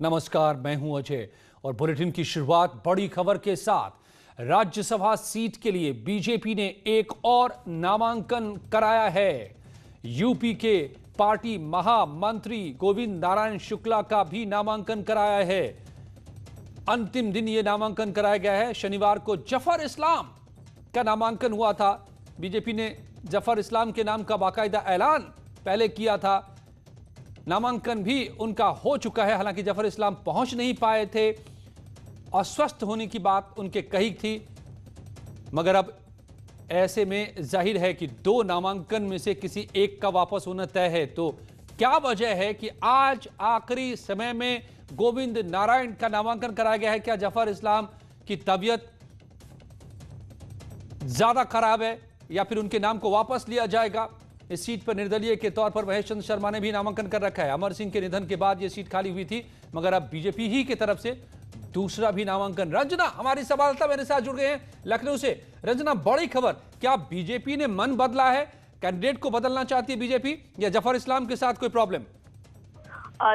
नमस्कार, मैं हूं अजय और बुलेटिन की शुरुआत बड़ी खबर के साथ। राज्यसभा सीट के लिए बीजेपी ने एक और नामांकन कराया है। यूपी के पार्टी महामंत्री गोविंद नारायण शुक्ला का भी नामांकन कराया है। अंतिम दिन यह नामांकन कराया गया है। शनिवार को जफर इस्लाम का नामांकन हुआ था। बीजेपी ने जफर इस्लाम के नाम का बाकायदा ऐलान पहले किया था। नामांकन भी उनका हो चुका है। हालांकि जफर इस्लाम पहुंच नहीं पाए थे, अस्वस्थ होने की बात उनके कही थी, मगर अब ऐसे में जाहिर है कि दो नामांकन में से किसी एक का वापस होना तय है। तो क्या वजह है कि आज आखिरी समय में गोविंद नारायण का नामांकन कराया गया है? क्या जफर इस्लाम की तबीयत ज्यादा खराब है या फिर उनके नाम को वापस लिया जाएगा? इस सीट पर निर्दलीय के तौर पर महेश चंद्र शर्मा ने भी नामांकन कर रखा है। अमर सिंह के निधन के बाद यह सीट खाली हुई थी, मगर अब बीजेपी ही की तरफ से दूसरा भी नामांकन। रंजना हमारी संवाददाता मेरे साथ जुड़ गए हैं लखनऊ से। रंजना, बड़ी खबर, क्या बीजेपी ने मन बदला है? कैंडिडेट को बदलना चाहती है बीजेपी या जफर इस्लाम के साथ कोई प्रॉब्लम?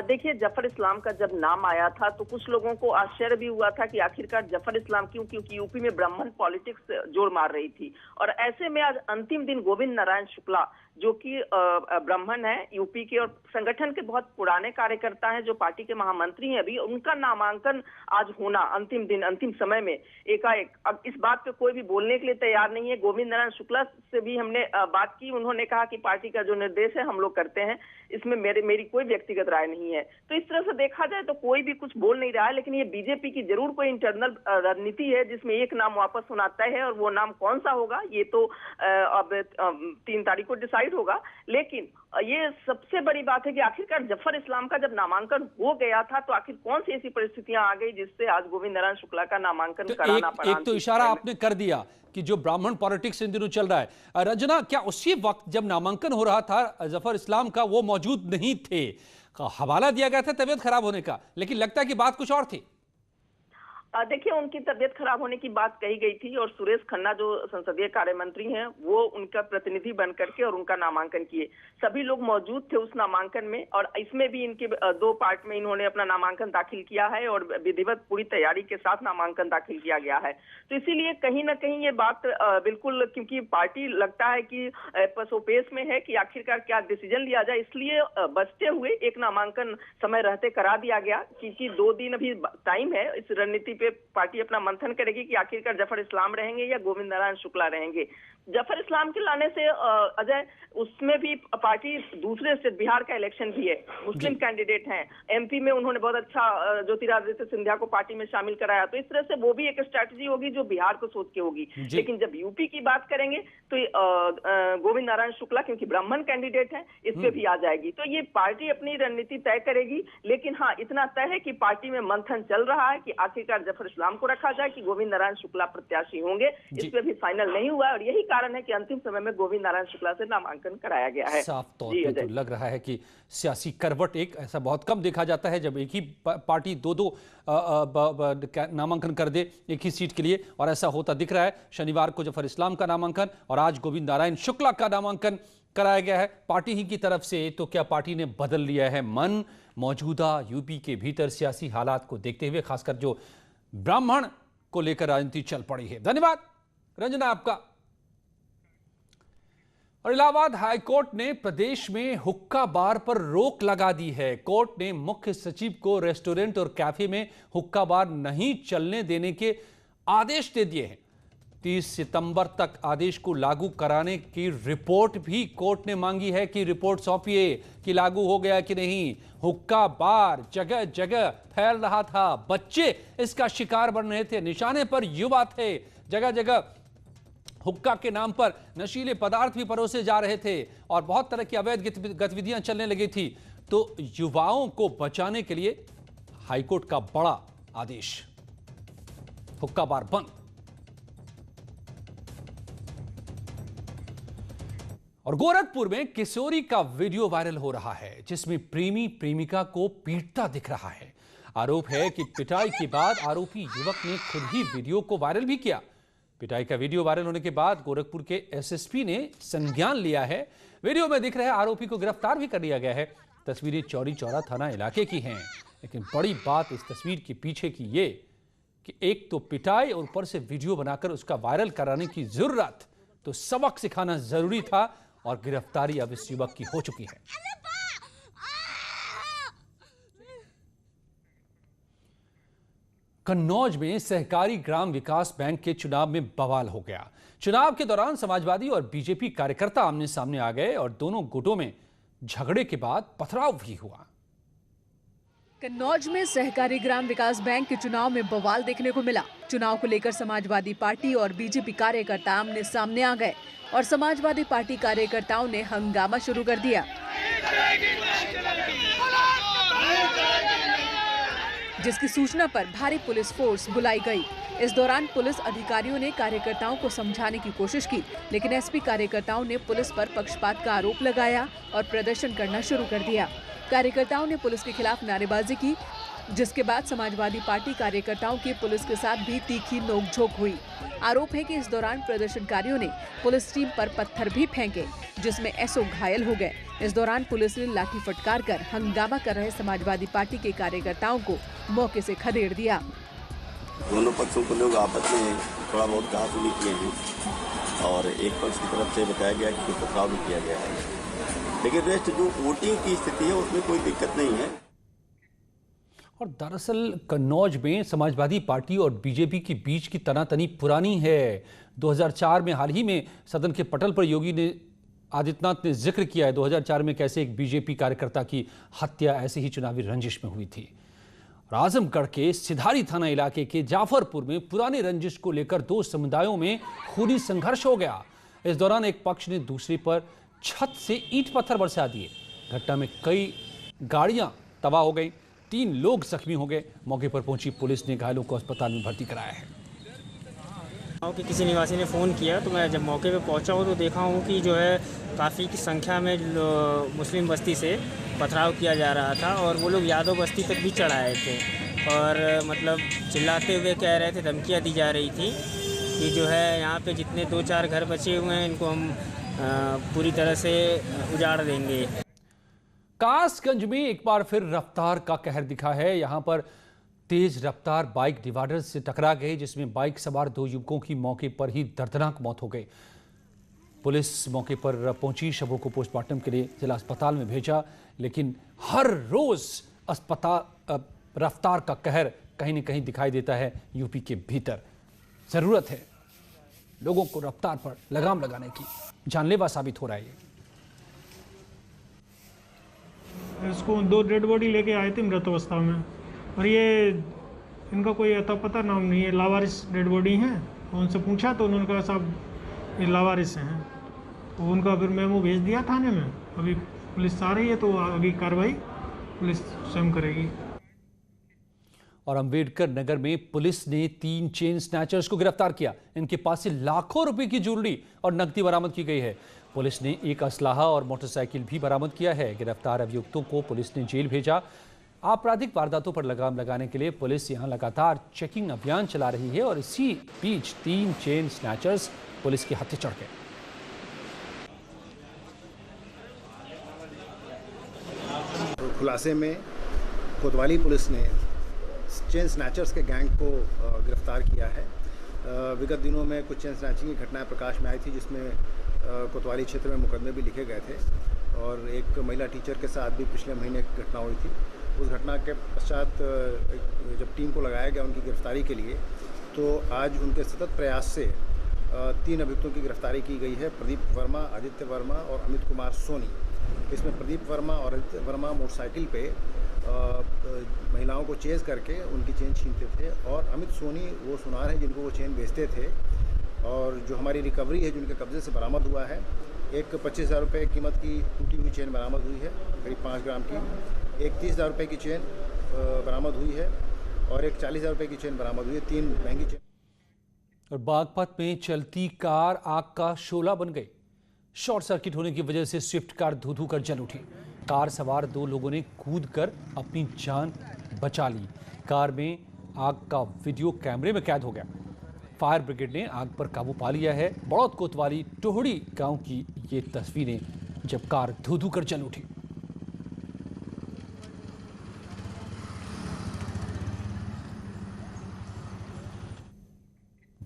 देखिए, जफर इस्लाम का जब नाम आया था तो कुछ लोगों को आश्चर्य भी हुआ था कि आखिरकार जफर इस्लाम क्यों, क्योंकि यूपी में ब्राह्मण पॉलिटिक्स जोर मार रही थी। और ऐसे में आज अंतिम दिन गोविंद नारायण शुक्ला, जो कि ब्राह्मण है यूपी के और संगठन के बहुत पुराने कार्यकर्ता हैं, जो पार्टी के महामंत्री हैं अभी, उनका नामांकन आज होना अंतिम दिन, अंतिम समय में एकाएक। अब इस बात पे कोई भी बोलने के लिए तैयार नहीं है। गोविंद नारायण शुक्ला से भी हमने बात की, उन्होंने कहा कि पार्टी का जो निर्देश है हम लोग करते हैं, इसमें मेरी कोई व्यक्तिगत राय नहीं है। तो इस तरह से देखा जाए तो कोई भी कुछ बोल नहीं रहा है, लेकिन ये बीजेपी की जरूर कोई इंटरनल रणनीति है जिसमें एक नाम वापस होना तय है, और वो नाम कौन सा होगा ये तो अब 3 तारीख को डिसाइड होगा। लेकिन ये सबसे बड़ी बात है कि आखिरकार जफर इस्लाम का जब नामांकन हो गया था तो आखिर कौन सी ऐसी परिस्थितियां आ गई जिससे आज गोविंद नारायण शुक्ला का नामांकन कराना पड़ा। एक तो इशारा आपने कर दिया कि जो ब्राह्मण पॉलिटिक्स इन दिनों चल रहा है। रंजना, क्या उसी वक्त जब नामांकन हो रहा था जफर इस्लाम का, वो मौजूद नहीं थे? हवाला दिया गया था तबीयत खराब होने का, लेकिन लगता है कि बात कुछ और थी। देखिए, उनकी तबीयत खराब होने की बात कही गई थी और सुरेश खन्ना जो संसदीय कार्य मंत्री हैं वो उनका प्रतिनिधि बन करके और उनका नामांकन किए। सभी लोग मौजूद थे उस नामांकन में, और इसमें भी इनके 2 पार्ट में इन्होंने अपना नामांकन दाखिल किया है और विधिवत पूरी तैयारी के साथ नामांकन दाखिल किया गया है। तो इसीलिए कहीं ना कहीं ये बात बिल्कुल, क्योंकि पार्टी लगता है कि पसोपेश में है कि आखिरकार क्या डिसीजन लिया जाए, इसलिए बचते हुए एक नामांकन समय रहते करा दिया गया, क्योंकि 2 दिन अभी टाइम है। इस रणनीति पे पार्टी अपना मंथन करेगी कि आखिरकार जफर इस्लाम रहेंगे या गोविंद नारायण शुक्ला रहेंगे। जफर इस्लाम के लाने से अजय, उसमें भी पार्टी दूसरे स्टेट, बिहार का इलेक्शन भी है, मुस्लिम कैंडिडेट हैं, एमपी में उन्होंने बहुत अच्छा ज्योतिरादित्य सिंधिया को पार्टी में शामिल कराया, तो इस तरह से वो भी एक स्ट्रैटेजी होगी जो बिहार को सोच के होगी। लेकिन जब यूपी की बात करेंगे तो गोविंद नारायण शुक्ला क्योंकि ब्राह्मण कैंडिडेट है, इस पे भी आ जाएगी। तो ये पार्टी अपनी रणनीति तय करेगी। लेकिन हाँ, इतना तय है कि पार्टी में मंथन चल रहा है कि आखिरकार जफर इस्लाम को रखा जाए कि गोविंद नारायण शुक्ला प्रत्याशी होंगे। इस पे भी फाइनल नहीं हुआ और यही कारण है कि अंतिम समय में गोविंद नारायण शुक्ला से नामांकन कराया गया है। साफ तौर पे तो लग रहा है कि सियासी करवट, एक ऐसा बहुत कम देखा जाता है जब एक ही पार्टी दो नामांकन कर दे एक ही सीट के लिए, और ऐसा होता दिख रहा है। शनिवार को जफर इस्लाम का नामांकन और आज गोविंद नारायण शुक्ला का नामांकन कराया गया है पार्टी ही की तरफ से। तो क्या पार्टी ने बदल लिया है मन मौजूदा यूपी के भीतर सियासी हालात को देखते हुए, खासकर जो ब्राह्मण को लेकर राजनीति चल पड़ी है? धन्यवाद रंजना आपका। और इलाहाबाद हाईकोर्ट ने प्रदेश में हुक्का बार पर रोक लगा दी है। कोर्ट ने मुख्य सचिव को रेस्टोरेंट और कैफे में हुक्का बार नहीं चलने देने के आदेश दे दिए हैं। 30 सितंबर तक आदेश को लागू कराने की रिपोर्ट भी कोर्ट ने मांगी है कि रिपोर्ट सौंपिए कि लागू हो गया कि नहीं। हुक्का बार जगह जगह फैल रहा था, बच्चे इसका शिकार बन रहे थे, निशाने पर युवा थे, जगह जगह हुक्का के नाम पर नशीले पदार्थ भी परोसे जा रहे थे और बहुत तरह की अवैध गतिविधियां चलने लगी थी। तो युवाओं को बचाने के लिए हाईकोर्ट का बड़ा आदेश, हुक्का बार बंद। और गोरखपुर में किशोरी का वीडियो वायरल हो रहा है जिसमें प्रेमी प्रेमिका को पीटता दिख रहा है। आरोप है कि पिटाई के बाद आरोपी युवक ने खुद ही वीडियो को वायरल भी किया। पिटाई का वीडियो वायरल होने के बाद गोरखपुर के एसएसपी ने संज्ञान लिया है। वीडियो में दिख रहे आरोपी को गिरफ्तार भी कर लिया गया है। तस्वीरें चौरी चौरा थाना इलाके की हैं। लेकिन बड़ी बात इस तस्वीर के पीछे की ये कि एक तो पिटाई और ऊपर से वीडियो बनाकर उसका वायरल कराने की जरूरत, तो सबक सिखाना जरूरी था और गिरफ्तारी अब इस युवक की हो चुकी है। कन्नौज में सहकारी ग्राम विकास बैंक के चुनाव में बवाल हो गया। चुनाव के दौरान समाजवादी और बीजेपी कार्यकर्ता आमने सामने आ गए और दोनों गुटों में झगड़े के बाद पथराव भी हुआ। कन्नौज में सहकारी ग्राम विकास बैंक के चुनाव में बवाल देखने को मिला। चुनाव को लेकर समाजवादी पार्टी और बीजेपी कार्यकर्ता आमने सामने आ गए और समाजवादी पार्टी कार्यकर्ताओं ने हंगामा शुरू कर दिया, जिसकी सूचना पर भारी पुलिस फोर्स बुलाई गई। इस दौरान पुलिस अधिकारियों ने कार्यकर्ताओं को समझाने की कोशिश की, लेकिन एसपी कार्यकर्ताओं ने पुलिस पर पक्षपात का आरोप लगाया और प्रदर्शन करना शुरू कर दिया। कार्यकर्ताओं ने पुलिस के खिलाफ नारेबाजी की, जिसके बाद समाजवादी पार्टी कार्यकर्ताओं की पुलिस के साथ भी तीखी नोकझोंक हुई। आरोप है कि इस दौरान प्रदर्शनकारियों ने पुलिस टीम पर पत्थर भी फेंके, जिसमें एसओ घायल हो गए। इस दौरान पुलिस ने लाठी फटकार कर हंगामा कर रहे समाजवादी पार्टी के कार्यकर्ताओं को मौके से खदेड़ दिया। दोनों पक्षों को लोग आपस में थोड़ा बहुत कहा-सुनी किए हैं और एक पक्ष की तरफ से बताया गया कि कुछ पथराव भी किया गया है, लेकिन रेस्ट जो वोटिंग की स्थिति है उसमें कोई दिक्कत नहीं है। और दरअसल कन्नौज में समाजवादी पार्टी और बीजेपी के बीच की तनातनी पुरानी है। 2004 में हाल ही में सदन के पटल पर योगी आदित्यनाथ ने जिक्र किया है 2004 में कैसे एक बीजेपी कार्यकर्ता की हत्या ऐसे ही चुनावी रंजिश में हुई थी। आजमगढ़ के सिधारी थाना इलाके के जाफरपुर में पुरानी रंजिश को लेकर दो समुदायों में खूनी संघर्ष हो गया। इस दौरान एक पक्ष ने दूसरे पर छत से ईंट पत्थर बरसा दिए। घटना में कई गाड़ियां तबाह हो गई, 3 लोग जख्मी हो गए। मौके पर पहुंची पुलिस ने घायलों को अस्पताल में भर्ती कराया है। गाँव के किसी निवासी ने फ़ोन किया तो मैं जब मौके पे पहुंचा हूँ तो देखा हूँ कि जो है काफ़ी की संख्या में मुस्लिम बस्ती से पथराव किया जा रहा था और वो लोग यादव बस्ती तक भी चढ़ाए थे और मतलब चिल्लाते हुए कह रहे थे, धमकियाँ दी जा रही थी कि जो है यहाँ पे जितने 2-4 घर बचे हुए हैं इनको हम पूरी तरह से उजाड़ देंगे। कासगंज में एक बार फिर रफ्तार का कहर दिखा है। यहां पर तेज रफ्तार बाइक डिवाइडर से टकरा गई, जिसमें बाइक सवार 2 युवकों की मौके पर ही दर्दनाक मौत हो गई। पुलिस मौके पर पहुंची, शवों को पोस्टमार्टम के लिए जिला अस्पताल में भेजा, लेकिन हर रोज अस्पताल रफ्तार का कहर कहीं न कहीं दिखाई देता है यूपी के भीतर। जरूरत है लोगों को रफ्तार पर लगाम लगाने की, जानलेवा साबित हो रहा है ये। इसको 2 डेड बॉडी लेके आए थे मृत अवस्था में और ये इनका कोई अता पता नाम नहीं है, लावारिस डेड बॉडी हैं। उनसे पूछा तो उन्होंने कहा साहब ये लावारिस हैं, तो उनका फिर मेमो भेज दिया थाने में। अभी पुलिस आ रही है तो आगे कार्रवाई पुलिस स्वयं करेगी। और अंबेडकर नगर में पुलिस ने 3 चेन स्नैचर्स को गिरफ्तार किया। इनके पास से लाखों रुपए की ज्वेलरी और नकदी बरामद की गई है। पुलिस ने एक असलाहा और मोटरसाइकिल भी बरामद किया है। गिरफ्तार अभियुक्तों को पुलिस ने जेल भेजा। आपराधिक वारदातों पर लगाम लगाने के लिए पुलिस यहां लगातार चेकिंग अभियान चला रही है और इसी बीच 3 चेन स्नैचर्स पुलिस के हत्थे चढ़ गए। खुलासे में कोतवाली पुलिस ने चेन स्नैचर्स के गैंग को गिरफ्तार किया है। विगत दिनों में कुछ चेन स्नैचिंग की घटनाएं प्रकाश में आई थी, जिसमें कोतवाली क्षेत्र में मुकदमे भी लिखे गए थे और एक महिला टीचर के साथ भी पिछले महीने एक घटना हुई थी। उस घटना के पश्चात जब टीम को लगाया गया उनकी गिरफ्तारी के लिए, तो आज उनके सतत प्रयास से 3 अभियुक्तों की गिरफ्तारी की गई है। प्रदीप वर्मा, आदित्य वर्मा और अमित कुमार सोनी। इसमें प्रदीप वर्मा और आदित्य वर्मा मोटरसाइकिल पे महिलाओं को चेज करके उनकी चेन छीनते थे और अमित सोनी वो सुनार हैं जिनको वो चेन बेचते थे। और जो हमारी रिकवरी है, जो उनके कब्जे से बरामद हुआ है, एक 25,000 रुपये कीमत की टूटी हुई चेन बरामद हुई है, करीब 5 ग्राम की। एक 30,000 रुपये की चेन बरामद हुई है और एक 40,000 रुपये की चेन बरामद हुई है, 3 महंगी चेन। और बागपत में चलती कार आग का शोला बन गई। शॉर्ट सर्किट होने की वजह से स्विफ्ट कार धू-धू कर जल उठी। कार सवार 2 लोगों ने कूदकर अपनी जान बचा ली। कार में आग का वीडियो कैमरे में कैद हो गया। फायर ब्रिगेड ने आग पर काबू पा लिया है। बड़ौद कोतवाली टोहड़ी गांव की ये तस्वीरें जब कार धू-धू कर जल उठी।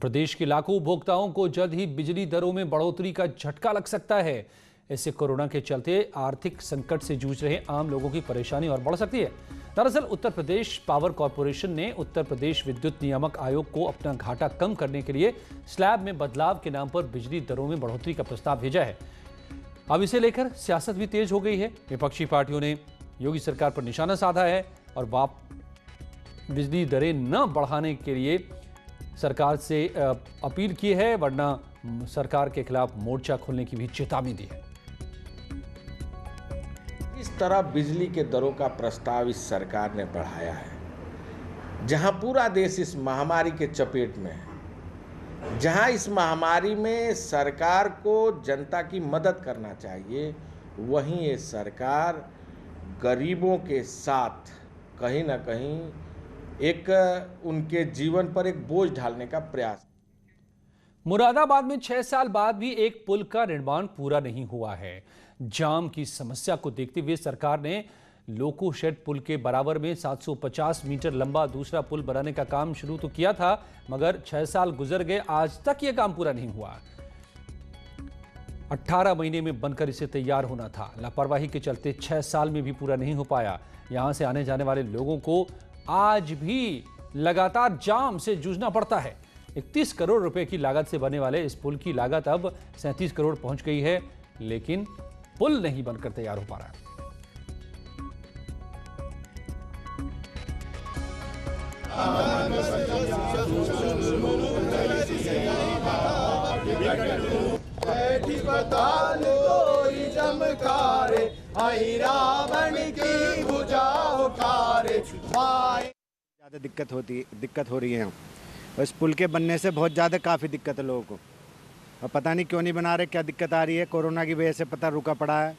प्रदेश के लाखों उपभोक्ताओं को जल्द ही बिजली दरों में बढ़ोतरी का झटका लग सकता है। इससे कोरोना के चलते आर्थिक संकट से जूझ रहे आम लोगों की परेशानी और बढ़ सकती है। दरअसल उत्तर प्रदेश पावर कॉरपोरेशन ने उत्तर प्रदेश विद्युत नियामक आयोग को अपना घाटा कम करने के लिए स्लैब में बदलाव के नाम पर बिजली दरों में बढ़ोतरी का प्रस्ताव भेजा है। अब इसे लेकर सियासत भी तेज हो गई है। विपक्षी पार्टियों ने योगी सरकार पर निशाना साधा है और बिजली दरें न बढ़ाने के लिए सरकार से अपील की है, वरना सरकार के खिलाफ मोर्चा खोलने की भी चेतावनी दी है। इस तरह बिजली के दरों का प्रस्ताव इस सरकार ने बढ़ाया है, जहां पूरा देश इस महामारी के चपेट में है, जहां इस महामारी में सरकार को जनता की मदद करना चाहिए, वहीं ये सरकार गरीबों के साथ कहीं ना कहीं एक उनके जीवन पर एक बोझ ढालने का प्रयास। मुरादाबाद में 6 साल बाद भी एक पुल का निर्माण पूरा नहीं हुआ है। जाम की समस्या को देखते हुए सरकार ने लोको शेड पुल के बराबर में 750 मीटर लंबा दूसरा पुल बनाने का काम शुरू तो किया था, मगर 6 साल गुजर गए, आज तक यह काम पूरा नहीं हुआ। 18 महीने में बनकर इसे तैयार होना था। लापरवाही के चलते 6 साल में भी पूरा नहीं हो पाया। यहां से आने जाने वाले लोगों को आज भी लगातार जाम से जूझना पड़ता है। 31 करोड़ रुपए की लागत से बनने वाले इस पुल की लागत अब 37 करोड़ पहुंच गई है, लेकिन पुल नहीं बनकर तैयार हो पा रहा है। ज़्यादा दिक्कत हो रही है। इस पुल के बनने से बहुत ज़्यादा काफ़ी दिक्कत है लोगों को, और पता नहीं क्यों नहीं बना रहे, क्या दिक्कत आ रही है। कोरोना की वजह से पता रुका पड़ा है।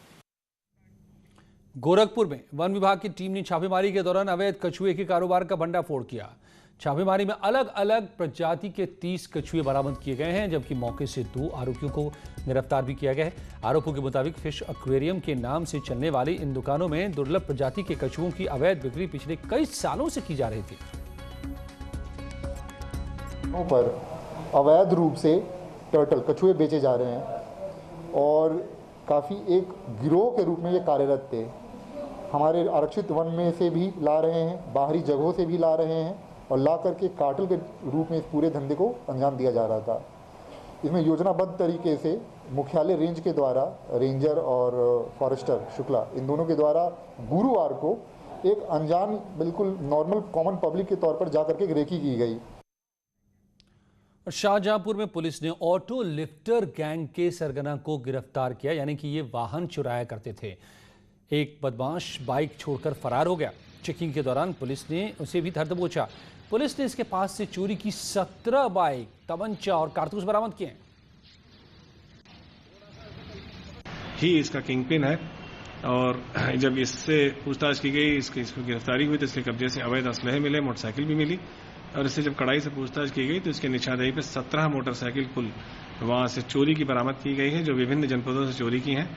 गोरखपुर में वन विभाग की टीम ने छापेमारी के दौरान अवैध कछुए के कारोबार का भंडाफोड़ किया। छापेमारी में अलग अलग प्रजाति के 30 कछुए बरामद किए गए हैं, जबकि मौके से 2 आरोपियों को गिरफ्तार भी किया गया है। आरोपों के मुताबिक फिश एक्वेरियम के नाम से चलने वाली इन दुकानों में दुर्लभ प्रजाति के कछुओं की अवैध बिक्री पिछले कई सालों से की जा रही थी। पर अवैध रूप से टर्टल कछुए बेचे जा रहे हैं और काफ़ी एक गिरोह के रूप में ये कार्यरत थे। हमारे आरक्षित वन में से भी ला रहे हैं, बाहरी जगहों से भी ला रहे हैं और ला करके कार्टेल के रूप में इस पूरे धंधे को अंजाम दिया जा रहा था। इसमें योजनाबद्ध तरीके से मुख्यालय रेंज के द्वारा रेंजर और फॉरेस्टर शुक्ला इन दोनों के द्वारा गुरुवार को एक अनजान बिल्कुल नॉर्मल कॉमन पब्लिक के तौर पर जाकर के रेकी की गई। शाहजहांपुर में पुलिस ने ऑटो लिफ्टर गैंग के सरगना को गिरफ्तार किया, यानी कि ये वाहन चुराया करते थे। एक बदमाश बाइक छोड़कर फरार हो गया। चेकिंग के दौरान पुलिस ने उसे भी धर दबोचा। पुलिस ने इसके पास से चोरी की 17 बाइक, तमंचा और कारतूस बरामद किए हैं। ही इसका किंगपिन है और जब इससे पूछताछ की गई, इसको गिरफ्तारी हुई तो इसके कब्जे से अवैध असलहे मिले, मोटरसाइकिल भी मिली और इससे जब कड़ाई से पूछताछ की गई तो इसके निशानदेही पर 17 मोटरसाइकिल कुल वहां से चोरी की बरामद की गई है, जो विभिन्न जनपदों से चोरी की हैं।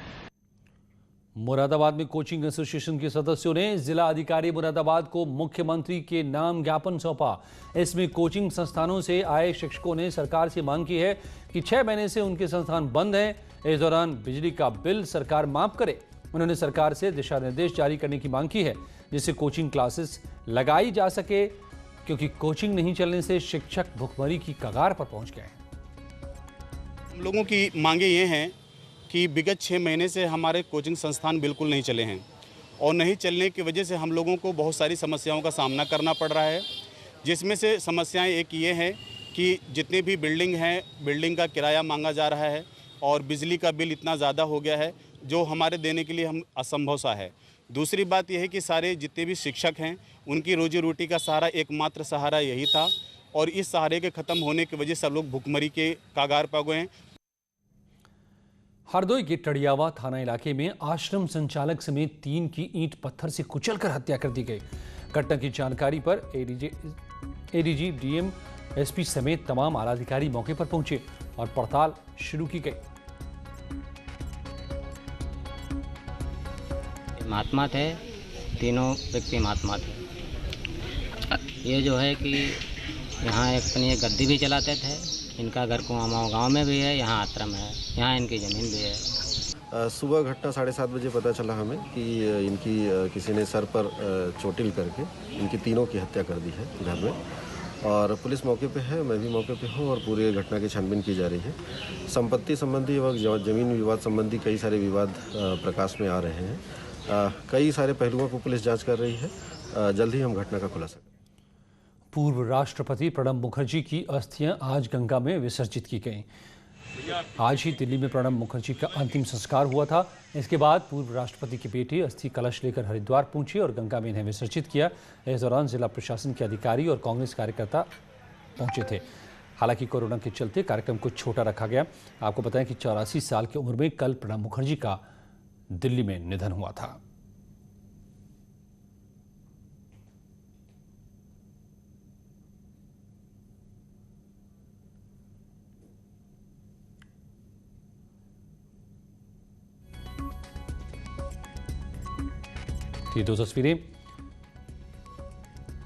मुरादाबाद में कोचिंग एसोसिएशन के सदस्यों ने जिला अधिकारी मुरादाबाद को मुख्यमंत्री के नाम ज्ञापन सौंपा। इसमें कोचिंग संस्थानों से आए शिक्षकों ने सरकार से मांग की है कि 6 महीने से उनके संस्थान बंद हैं, इस दौरान बिजली का बिल सरकार माफ करे। उन्होंने सरकार से दिशा निर्देश जारी करने की मांग की है, जिससे कोचिंग क्लासेस लगाई जा सके, क्योंकि कोचिंग नहीं चलने से शिक्षक भुखमरी की कगार पर पहुंच गए हैं। हम लोगों की मांगे ये हैं कि विगत 6 महीने से हमारे कोचिंग संस्थान बिल्कुल नहीं चले हैं और नहीं चलने की वजह से हम लोगों को बहुत सारी समस्याओं का सामना करना पड़ रहा है, जिसमें से समस्याएं एक ये है कि जितने भी बिल्डिंग हैं, बिल्डिंग का किराया मांगा जा रहा है और बिजली का बिल इतना ज़्यादा हो गया है जो हमारे देने के लिए हम असंभव सा है। दूसरी बात यह है कि सारे जितने भी शिक्षक हैं उनकी रोजी रोटी का सहारा, एकमात्र सहारा यही था और इस सहारे के ख़त्म होने की वजह से सब लोग भुखमरी के कागार पर गए हैं। हरदोई के टड़ियावा थाना इलाके में आश्रम संचालक समेत 3 की ईंट पत्थर से कुचलकर हत्या कर दी गई। घटना की जानकारी पर एडीजी, डीएम, एसपी समेत तमाम आला अधिकारी मौके पर पहुंचे और पड़ताल शुरू की गई। महात्मा थे, तीनों व्यक्ति महात्मा थे। ये जो है कि यहाँ एक अपनी एक गद्दी भी चलाते थे। इनका घर कुआमाओं गांव में भी है, यहाँ आश्रम है, यहाँ इनकी ज़मीन भी है। सुबह घटना 7:30 बजे पता चला हमें कि इनकी किसी ने सर पर चोटिल करके इनकी तीनों की हत्या कर दी है घर में। और पुलिस मौके पे है, मैं भी मौके पे हूँ और पूरी घटना की छानबीन की जा रही है। संपत्ति संबंधी व जमीन विवाद संबंधी कई सारे विवाद प्रकाश में आ रहे हैं। कई सारे पहलुओं को पुलिस जांच कर रही है। जल्द ही हम घटना का खुलासा करेंगे। पूर्व राष्ट्रपति प्रणब मुखर्जी की अस्थियां आज गंगा में विसर्जित की गईं। आज ही दिल्ली में प्रणब मुखर्जी का अंतिम संस्कार हुआ था। इसके बाद पूर्व राष्ट्रपति की बेटी अस्थि कलश लेकर हरिद्वार पहुंची और गंगा में इन्हें विसर्जित किया। इस दौरान जिला प्रशासन के अधिकारी और कांग्रेस कार्यकर्ता पहुंचे थे। हालांकि कोरोना के चलते कार्यक्रम को छोटा रखा गया। आपको बताएं कि 84 साल की उम्र में कल प्रणब मुखर्जी का दिल्ली में निधन हुआ था। ये दो तस्वीरें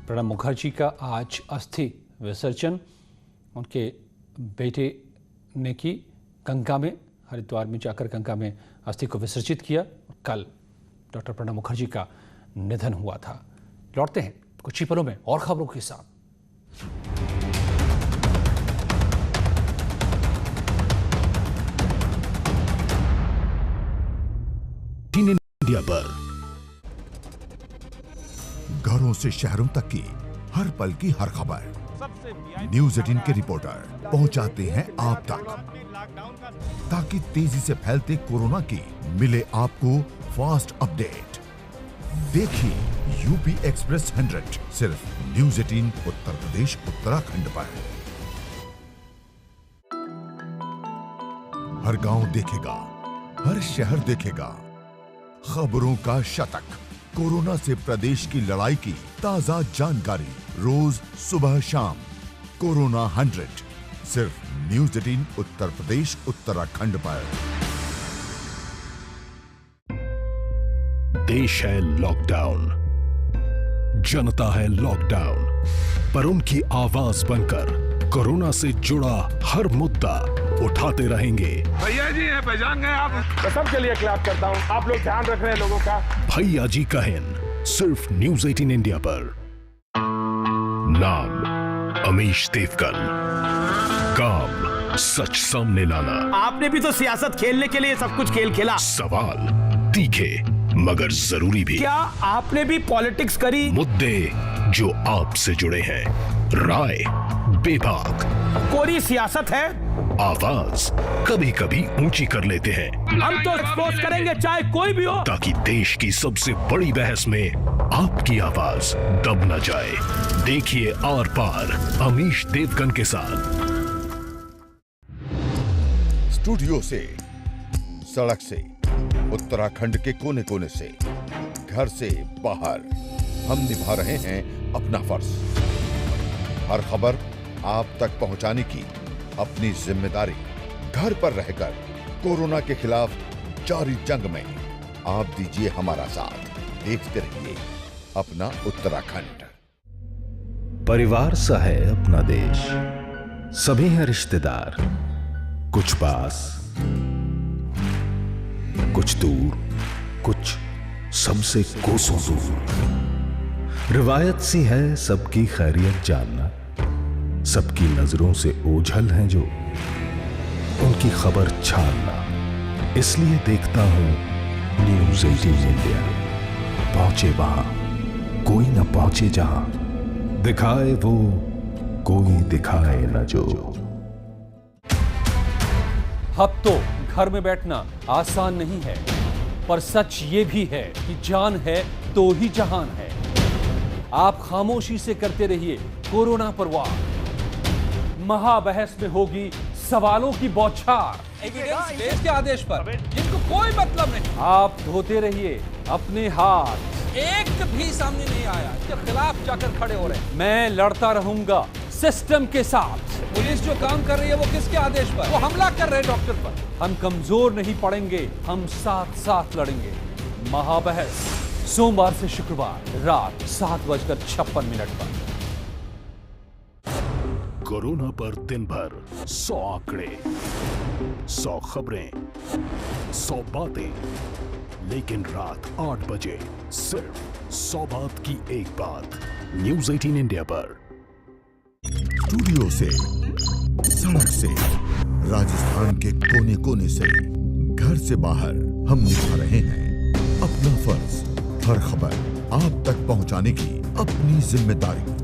प्रणब मुखर्जी का आज अस्थि विसर्जन उनके बेटे ने की गंगा में, हरिद्वार में जाकर गंगा में अस्थि को विसर्जित किया। कल डॉक्टर प्रणब मुखर्जी का निधन हुआ था। लौटते हैं कुछ ही पलों में और खबरों के साथ। इंडिया पर घरों से शहरों तक की हर पल की हर खबर न्यूज़ 18 के रिपोर्टर पहुंचाते हैं आप तक, ताकि तेजी से फैलते कोरोना की मिले आपको फास्ट अपडेट। देखिए यूपी एक्सप्रेस 100 सिर्फ न्यूज़ 18 उत्तर प्रदेश उत्तराखंड पर। हर गांव देखेगा, हर शहर देखेगा, खबरों का शतक, कोरोना से प्रदेश की लड़ाई की ताजा जानकारी रोज सुबह शाम। कोरोना 100 सिर्फ न्यूज़ 18 उत्तर प्रदेश उत्तराखंड पर। देश है लॉकडाउन, जनता है लॉकडाउन, पर उनकी आवाज बनकर कोरोना से जुड़ा हर मुद्दा उठाते रहेंगे। भैया जी हैं, पहचान गए आप? मैं सबके लिए क्लैप करता हूं। आप लोग ध्यान रख रहे हैं लोगों का। भैया जी कहन सिर्फ न्यूज़ 18 इंडिया पर। नाम अमीश देवगन, काम सच सामने लाना। आपने भी तो सियासत खेलने के लिए सब कुछ खेल खेला। सवाल तीखे मगर जरूरी भी। क्या आपने भी पॉलिटिक्स करी? मुद्दे जो आपसे जुड़े हैं, राय बेबाक। कोरी सियासत है। आवाज कभी कभी ऊंची कर लेते हैं। हम तो एक्सपोज करेंगे चाहे कोई भी हो, ताकि देश की सबसे बड़ी बहस में आपकी आवाज दब न जाए। देखिए आर पार अमीश देवगन के साथ। स्टूडियो से, सड़क से, उत्तराखंड के कोने कोने से, घर से बाहर हम निभा रहे हैं अपना फर्ज। हर खबर आप तक पहुंचाने की अपनी जिम्मेदारी। घर पर रहकर कोरोना के खिलाफ जारी जंग में आप दीजिए हमारा साथ। देखते रहिए अपना उत्तराखंड। परिवार सा है अपना देश, सभी हैं रिश्तेदार, कुछ पास कुछ दूर, कुछ सबसे कोसों दूर। रिवायत सी है सबकी खैरियत जानना, सबकी नजरों से ओझल हैं जो, उनकी खबर छानना। इसलिए देखता हूं न्यूज़ 18 इंडिया। पहुंचे वहां कोई न पहुंचे जहां, दिखाए वो कोई दिखाए न जो। अब तो घर में बैठना आसान नहीं है, पर सच ये भी है कि जान है तो ही जहान है। आप खामोशी से करते रहिए कोरोना पर वार। महाबहस में होगी सवालों की बौछार एविडेंस बेस के आदेश पर, जिनको कोई मतलब नहीं। आप धोते रहिए अपने हाथ, एक भी सामने नहीं आया इसके खिलाफ जाकर खड़े हो रहे। मैं लड़ता रहूंगा सिस्टम के साथ। पुलिस जो काम कर रही है वो किसके आदेश पर? वो हमला कर रहे डॉक्टर पर। हम कमजोर नहीं पड़ेंगे, हम साथ साथ लड़ेंगे। महाबहस सोमवार से शुक्रवार रात 7:56 पर। कोरोना पर दिन भर 100 आंकड़े, 100 खबरें, 100 बातें, लेकिन रात 8 बजे सिर्फ 100 बात की एक बात। न्यूज़ 18 इंडिया पर। स्टूडियो से, सड़क से, राजस्थान के कोने कोने से, घर से बाहर हम निभा रहे हैं अपना फर्ज। हर खबर आप तक पहुंचाने की अपनी जिम्मेदारी।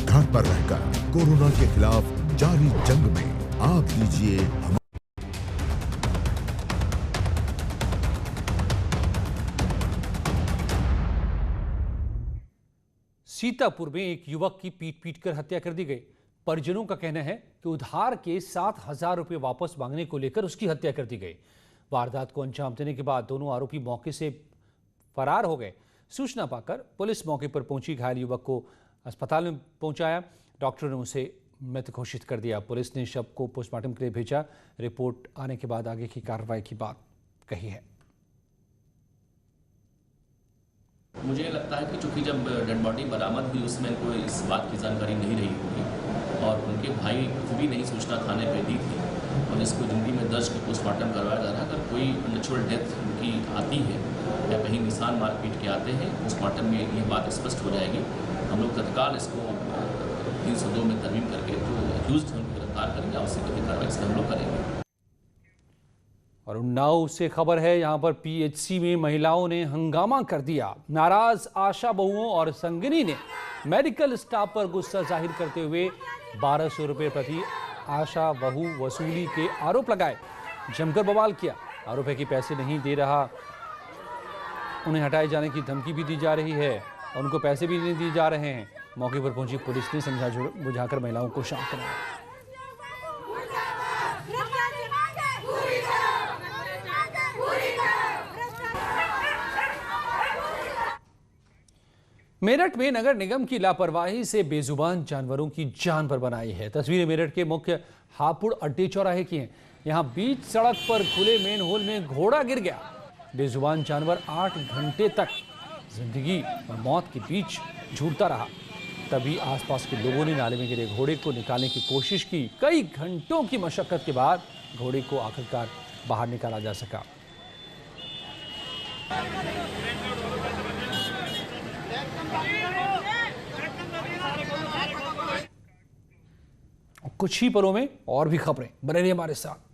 घर पर रहकर कोरोना के खिलाफ जारी जंग में आप दीजिए हम। सीतापुर में एक युवक की पीट कर हत्या कर दी गई। परिजनों का कहना है कि उधार के 7,000 रुपए वापस मांगने को लेकर उसकी हत्या कर दी गई। वारदात को अंजाम देने के बाद दोनों आरोपी मौके से फरार हो गए। सूचना पाकर पुलिस मौके पर पहुंची, घायल युवक को अस्पताल में पहुंचाया। डॉक्टरों ने उसे मृत घोषित कर दिया। पुलिस ने शव को पोस्टमार्टम के लिए भेजा। रिपोर्ट आने के बाद आगे की कार्रवाई की बात कही है। मुझे लगता है कि चूंकि जब डेड बॉडी बरामद हुई उसमें कोई इस बात की जानकारी नहीं रही होगी और उनके भाई कुछ भी नहीं सूचना थाने पे दी थी और इसको जिंदगी में दर्ज के पोस्टमार्टम करवाया जा रहा है। अगर कोई नेचुरल डेथ उनकी आती है या कहीं निशान मार पीट के आते हैं, पोस्टमार्टम में ये बात स्पष्ट हो जाएगी। हम लोग तत्काल इसको 302 में तरमीम करके जो अक्यूज्ड हैं उनको गिरफ्तार करेंगे। आवश्यक कार्रवाई इसमें हम लोग करेंगे। और उन्नाव से खबर है, यहां पर पीएचसी में महिलाओं ने हंगामा कर दिया। नाराज आशा बहुओं और संगिनी ने मेडिकल स्टाफ पर गुस्सा जाहिर करते हुए 1200 रुपये प्रति आशा बहु वसूली के आरोप लगाए। जमकर बवाल किया। आरोप है कि पैसे नहीं दे रहा, उन्हें हटाए जाने की धमकी भी दी जा रही है और उनको पैसे भी नहीं दिए जा रहे हैं। मौके पर पहुंची पुलिस ने समझा बुझाकर महिलाओं को शांत कराया। मेरठ में नगर निगम की लापरवाही से बेजुबान जानवरों की जान पर बनाई है। तस्वीरें मेरठ के मुख्य हापुड़ अड्डे चौराहे की हैं। यहां बीच सड़क पर खुले मेन होल में घोड़ा गिर गया। बेजुबान जानवर 8 घंटे तक जिंदगी और मौत के बीच झूलता रहा। तभी आसपास के लोगों ने नाले में गिरे घोड़े को निकालने की कोशिश की। कई घंटों की मशक्कत के बाद घोड़े को आखिरकार बाहर निकाला जा सका। कुछ ही पलों में और भी खबरें, बने रहिए हमारे साथ।